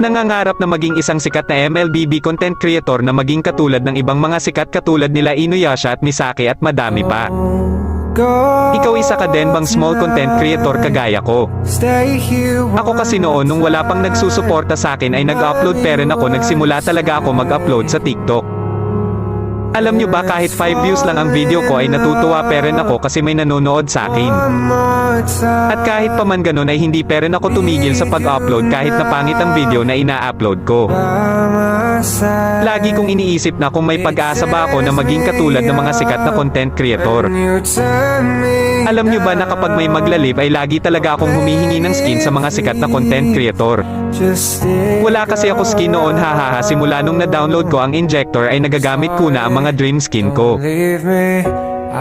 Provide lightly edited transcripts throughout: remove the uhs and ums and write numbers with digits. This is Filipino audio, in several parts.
Nangangarap na maging isang sikat na MLBB content creator na maging katulad ng ibang mga sikat katulad nila Inuyasha at Misaki at madami pa. Ikaw isa ka din bang small content creator kagaya ko? Ako kasi noon nung wala pang nagsusuporta sa akin ay nag-upload pero nagsimula talaga ako mag-upload sa TikTok. Alam nyo ba kahit 5 views lang ang video ko ay natutuwa pa rin ako kasi may nanonood sa akin. At kahit pa man ganun ay hindi pa rin ako tumigil sa pag-upload kahit na pangit ang video na ina-upload ko. Lagi kong iniisip na kung may pag-asa ba ako na maging katulad ng mga sikat na content creator. Alam nyo ba na kapag may maglalib ay lagi talaga akong humihingi ng skin sa mga sikat na content creator. Wala kasi ako skin noon hahaha simula nung na-download ko ang injector ay nagagamit ko na ang mga dream skin ko.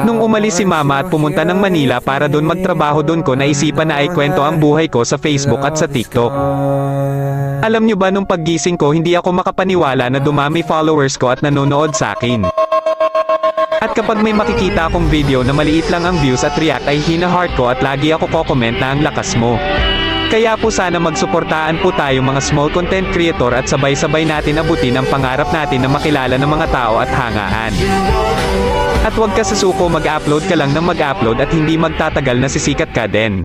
Nung umalis si mama at pumunta ng Manila para doon magtrabaho doon ko naisipan na ay kwento ang buhay ko sa Facebook at sa TikTok. Alam nyo ba nung paggising ko hindi ako makapaniwala na dumami followers ko at nanonood sa akin. At kapag may makikita akong video na maliit lang ang views at react ay hina-heart ko at lagi ako ko-comment na ang lakas mo. Kaya po sana magsuportaan po tayo mga small content creator at sabay-sabay natin abutin ang pangarap natin na makilala ng mga tao at hangaan. At huwag ka sasuko mag-upload ka lang ng mag-upload at hindi magtatagal na sisikat ka din.